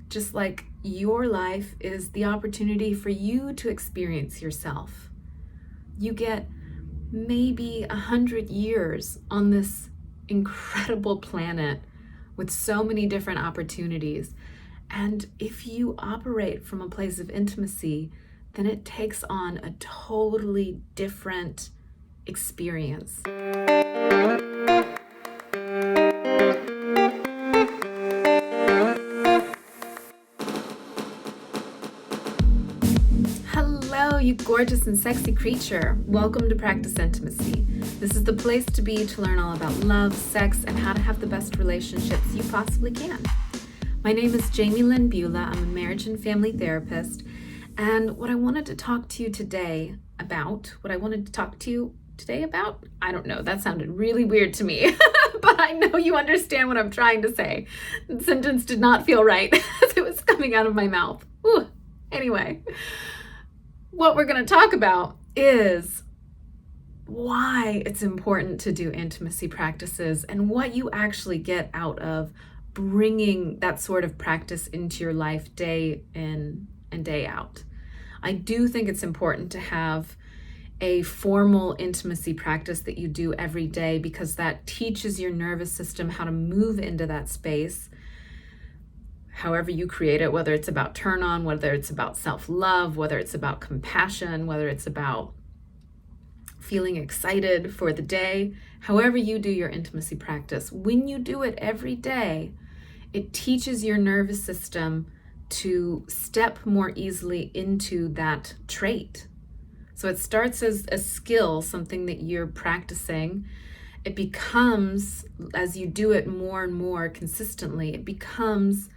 just like your life is the opportunity for you to experience yourself. You get maybe 100 years on this incredible planet with so many different opportunities. And if you operate from a place of intimacy, then it takes on a totally different experience. Hello, you gorgeous and sexy creature. Welcome to Practice Intimacy. This is the place to be to learn all about love, sex, and how to have the best relationships you possibly can. My name is Jamie Lynn Beulah. I'm a marriage and family therapist. And what I wanted to talk to you today about, I don't know, that sounded really weird to me, but I know you understand what I'm trying to say. The sentence did not feel right as it was coming out of my mouth. Whew. Anyway, what we're going to talk about is why it's important to do intimacy practices and what you actually get out of bringing that sort of practice into your life day in and day out. I do think it's important to have a formal intimacy practice that you do every day because that teaches your nervous system how to move into that space, however you create it, whether it's about turn on, whether it's about self-love, whether it's about compassion, whether it's about feeling excited for the day, however you do your intimacy practice. When you do it every day, it teaches your nervous system to step more easily into that trait. So it starts as a skill, something that you're practicing. It becomes, as you do it more and more consistently, it becomes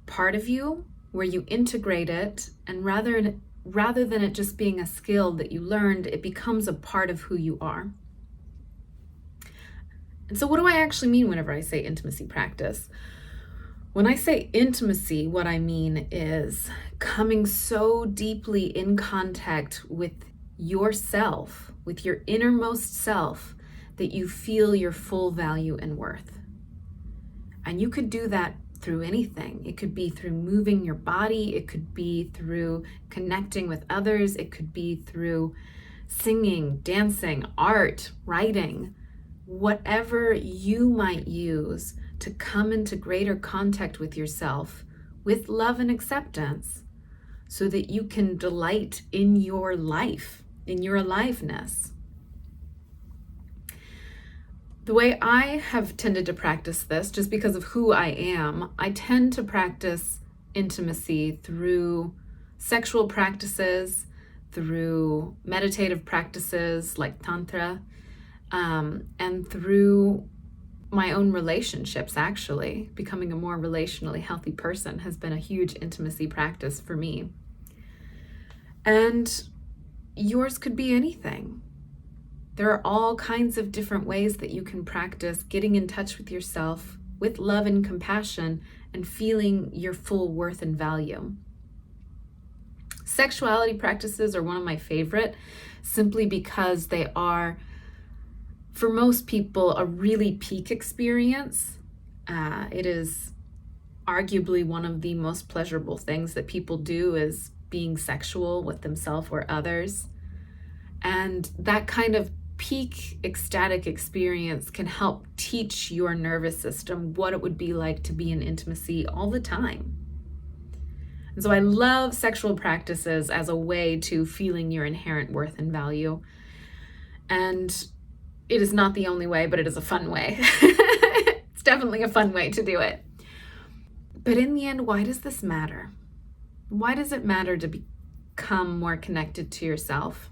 part of you where you integrate it, and rather than it just being a skill that you learned, it becomes a part of who you are. And so what do I actually mean whenever I say intimacy practice? When I say intimacy, what I mean is coming so deeply in contact with yourself, with your innermost self, that you feel your full value and worth. And you could do that through anything. It could be through moving your body. It could be through connecting with others. It could be through singing, dancing, art, writing, whatever you might use to come into greater contact with yourself, with love and acceptance, so that you can delight in your life, in your aliveness. The way I have tended to practice this, just because of who I am, I tend to practice intimacy through sexual practices, through meditative practices like Tantra, and through my own relationships. Actually, becoming a more relationally healthy person has been a huge intimacy practice for me. And yours could be anything. There are all kinds of different ways that you can practice getting in touch with yourself with love and compassion and feeling your full worth and value. Sexuality practices are one of my favorite, simply because they are, for most people, a really peak experience. It is arguably one of the most pleasurable things that people do, is being sexual with themselves or others. And that kind of peak ecstatic experience can help teach your nervous system what it would be like to be in intimacy all the time. And so I love sexual practices as a way to feeling your inherent worth and value. And it is not the only way, but it is a fun way. It's definitely a fun way to do it. But in the end, why does this matter? Why does it matter to become more connected to yourself?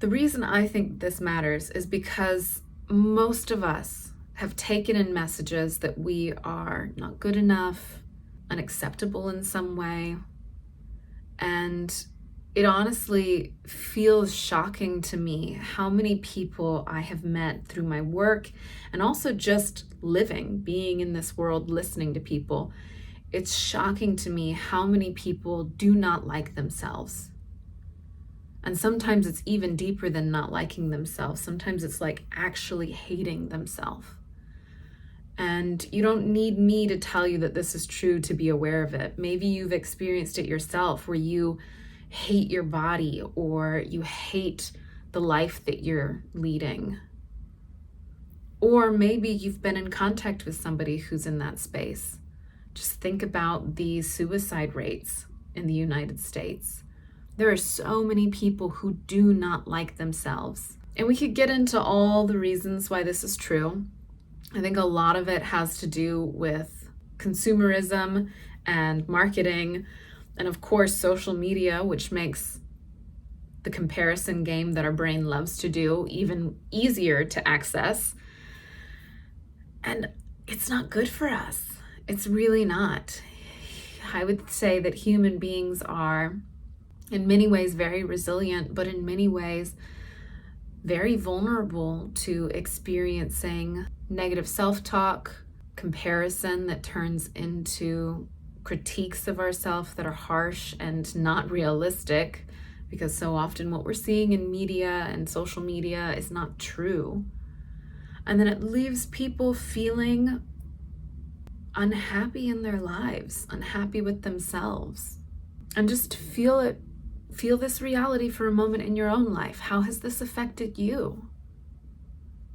The reason I think this matters is because most of us have taken in messages that we are not good enough, unacceptable in some way, and it honestly feels shocking to me how many people I have met through my work and also just living, being in this world, listening to people. It's shocking to me how many people do not like themselves. And sometimes it's even deeper than not liking themselves. Sometimes it's like actually hating themselves. And you don't need me to tell you that this is true to be aware of it. Maybe you've experienced it yourself where you hate your body or you hate the life that you're leading. Or maybe you've been in contact with somebody who's in that space. Just think about the suicide rates in the United States. There are so many people who do not like themselves. And we could get into all the reasons why this is true. I think a lot of it has to do with consumerism and marketing, and of course, social media, which makes the comparison game that our brain loves to do even easier to access. And it's not good for us. It's really not. I would say that human beings are in many ways very resilient, but in many ways very vulnerable to experiencing negative self-talk, comparison that turns into critiques of ourselves that are harsh and not realistic, because so often what we're seeing in media and social media is not true. And then it leaves people feeling unhappy in their lives, unhappy with themselves. And just feel this reality for a moment in your own life. How has this affected you?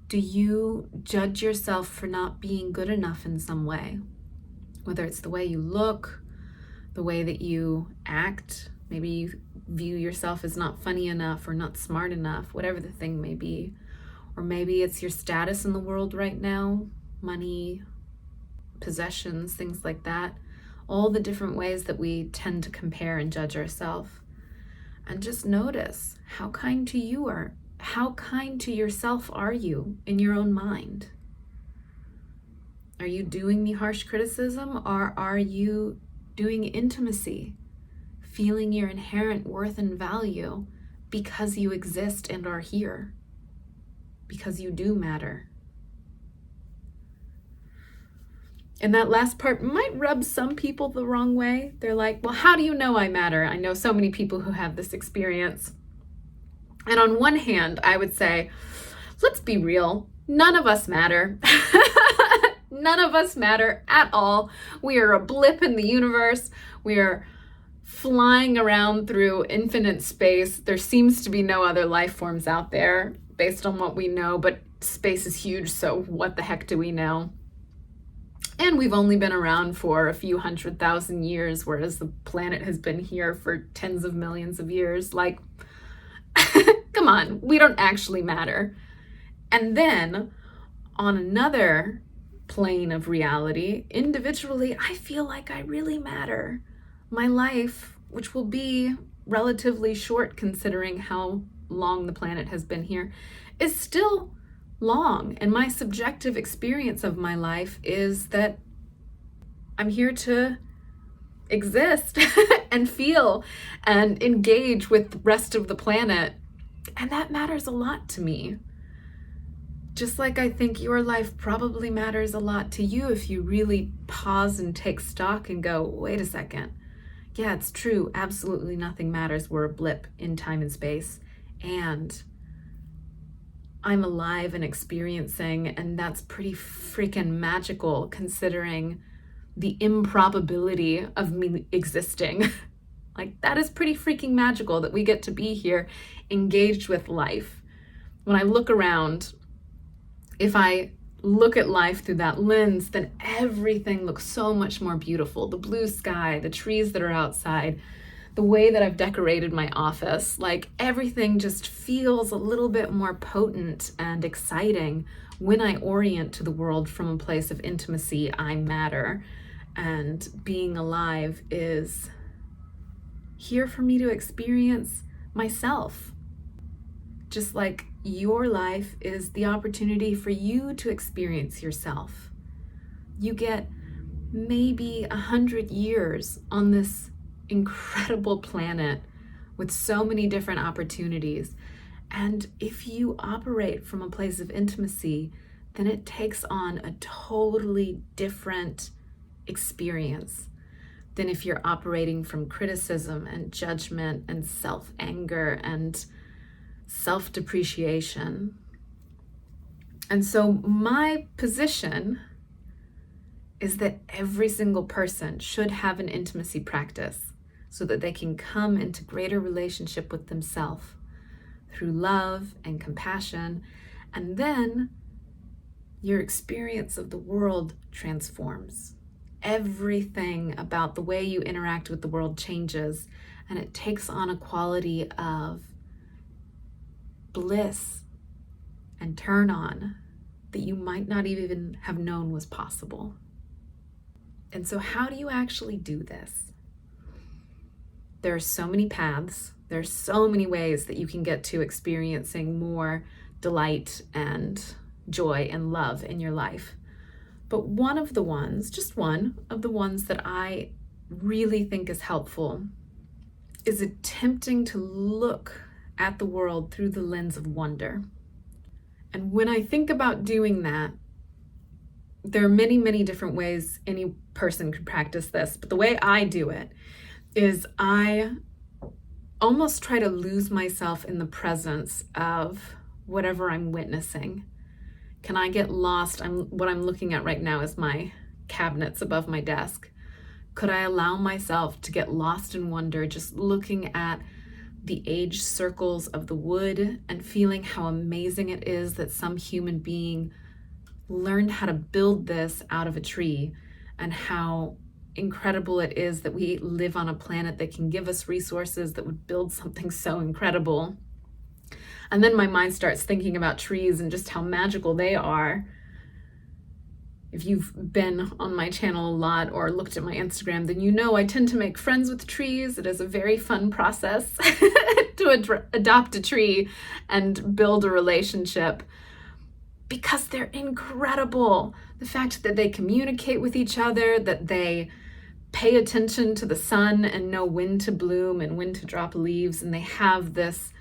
Do you judge yourself for not being good enough in some way? Whether it's the way you look, the way that you act, maybe you view yourself as not funny enough or not smart enough, whatever the thing may be. Or maybe it's your status in the world right now, money, possessions, things like that. All the different ways that we tend to compare and judge ourselves. And just notice how kind to you are. How kind to yourself are you in your own mind? Are you doing the harsh criticism, or are you doing intimacy, feeling your inherent worth and value because you exist and are here? Because you do matter. And that last part might rub some people the wrong way. They're like, well, how do you know I matter? I know so many people who have this experience. And on one hand, I would say, let's be real. None of us matter. None of us matter at all. We are a blip in the universe. We are flying around through infinite space. There seems to be no other life forms out there based on what we know, but space is huge, so what the heck do we know? And we've only been around for a few 100,000 years, whereas the planet has been here for tens of millions of years. Like, come on, we don't actually matter. And then on another plane of reality, individually, I feel like I really matter. My life, which will be relatively short considering how long the planet has been here, is still long. And my subjective experience of my life is that I'm here to exist and feel and engage with the rest of the planet. And that matters a lot to me. Just like I think your life probably matters a lot to you if you really pause and take stock and go, wait a second. Yeah, it's true. Absolutely nothing matters. We're a blip in time and space. And I'm alive and experiencing, and that's pretty freaking magical considering the improbability of me existing. Like, that is pretty freaking magical that we get to be here engaged with life. When I look around, if I look at life through that lens, then everything looks so much more beautiful. The blue sky, the trees that are outside, the way that I've decorated my office, like everything just feels a little bit more potent and exciting when I orient to the world from a place of intimacy. I matter, and being alive is here for me to experience myself. Just like your life is the opportunity for you to experience yourself. You get maybe 100 years on this incredible planet with so many different opportunities. And if you operate from a place of intimacy, then it takes on a totally different experience than if you're operating from criticism and judgment and self-anger and self-depreciation. And so my position is that every single person should have an intimacy practice so that they can come into greater relationship with themselves through love and compassion, and then your experience of the world transforms. Everything about the way you interact with the world changes, and it takes on a quality of bliss and turn on that you might not even have known was possible. And so how do you actually do this? There are so many paths. There's so many ways that you can get to experiencing more delight and joy and love in your life. But one of the ones, just one of the ones that I really think is helpful is attempting to look at the world through the lens of wonder. And when I think about doing that, there are many, many different ways any person could practice this, but the way I do it is I almost try to lose myself in the presence of whatever I'm witnessing. Can I get lost? What I'm looking at right now is my cabinets above my desk. Could I allow myself to get lost in wonder, just looking at the age circles of the wood and feeling how amazing it is that some human being learned how to build this out of a tree, and how incredible it is that we live on a planet that can give us resources that would build something so incredible. And then my mind starts thinking about trees and just how magical they are. If you've been on my channel a lot or looked at my Instagram, then you know I tend to make friends with trees. It is a very fun process to adopt a tree and build a relationship, because they're incredible. The fact that they communicate with each other, that they pay attention to the sun and know when to bloom and when to drop leaves, and they have this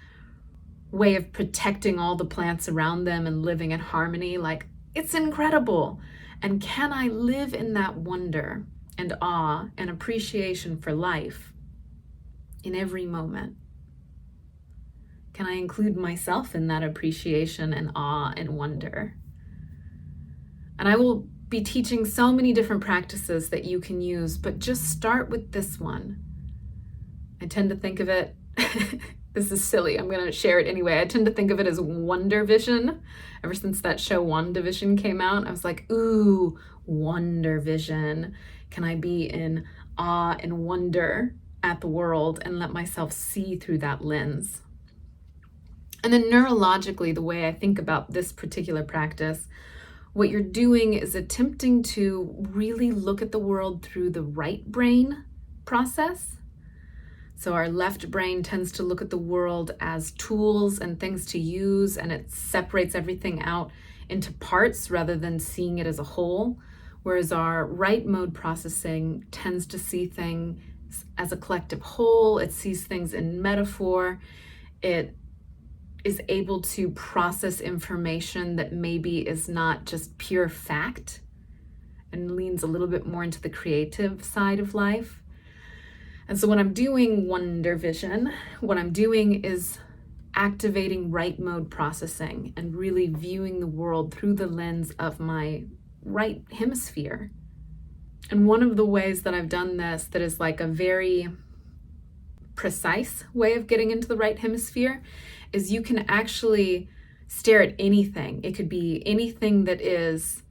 way of protecting all the plants around them and living in harmony. Like, it's incredible. And can I live in that wonder and awe and appreciation for life in every moment? Can I include myself in that appreciation and awe and wonder? And I will be teaching so many different practices that you can use, but just start with this one. I tend to think of it, this is silly, I'm going to share it anyway. I tend to think of it as wonder vision. Ever since that show WandaVision came out, I was like, ooh, wonder vision. Can I be in awe and wonder at the world and let myself see through that lens? And then neurologically, the way I think about this particular practice, what you're doing is attempting to really look at the world through the right brain process. So our left brain tends to look at the world as tools and things to use, and it separates everything out into parts rather than seeing it as a whole. Whereas our right mode processing tends to see things as a collective whole. It sees things in metaphor. It is able to process information that maybe is not just pure fact and leans a little bit more into the creative side of life. And so when I'm doing wonder vision, what I'm doing is activating right mode processing and really viewing the world through the lens of my right hemisphere. And one of the ways that I've done this that is like a very precise way of getting into the right hemisphere is you can actually stare at anything. It could be anything that is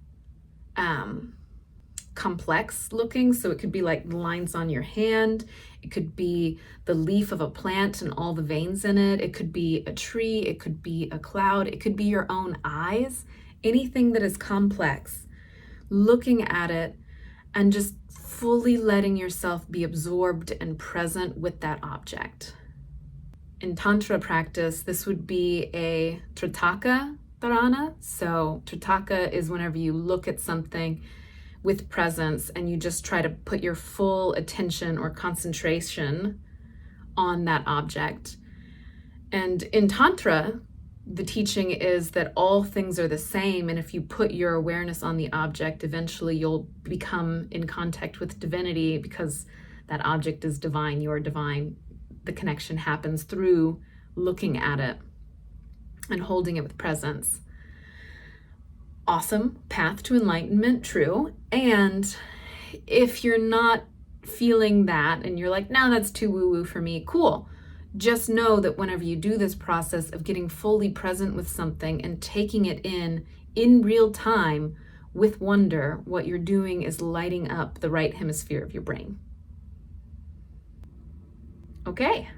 complex looking. So it could be like the lines on your hand. It could be the leaf of a plant and all the veins in it. It could be a tree. It could be a cloud. It could be your own eyes. Anything that is complex, looking at it and just fully letting yourself be absorbed and present with that object. In Tantra practice, this would be a Tritaka dharana. So Tritaka is whenever you look at something with presence and you just try to put your full attention or concentration on that object. And in Tantra, the teaching is that all things are the same, and if you put your awareness on the object, eventually you'll become in contact with divinity, because that object is divine, you're divine. The connection happens through looking at it and holding it with presence. awesome, path to enlightenment, true. And if you're not feeling that and you're like, no, that's too woo-woo for me, cool. Just know that whenever you do this process of getting fully present with something and taking it in real time with wonder, what you're doing is lighting up the right hemisphere of your brain. Okay.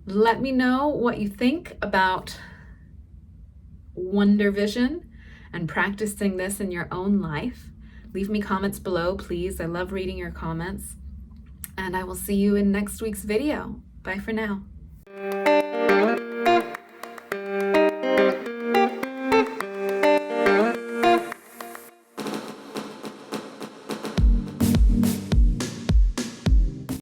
Let me know what you think about Wonder Vision and practicing this in your own life. Leave me comments below, please. I love reading your comments. And I will see you in next week's video. Bye for now.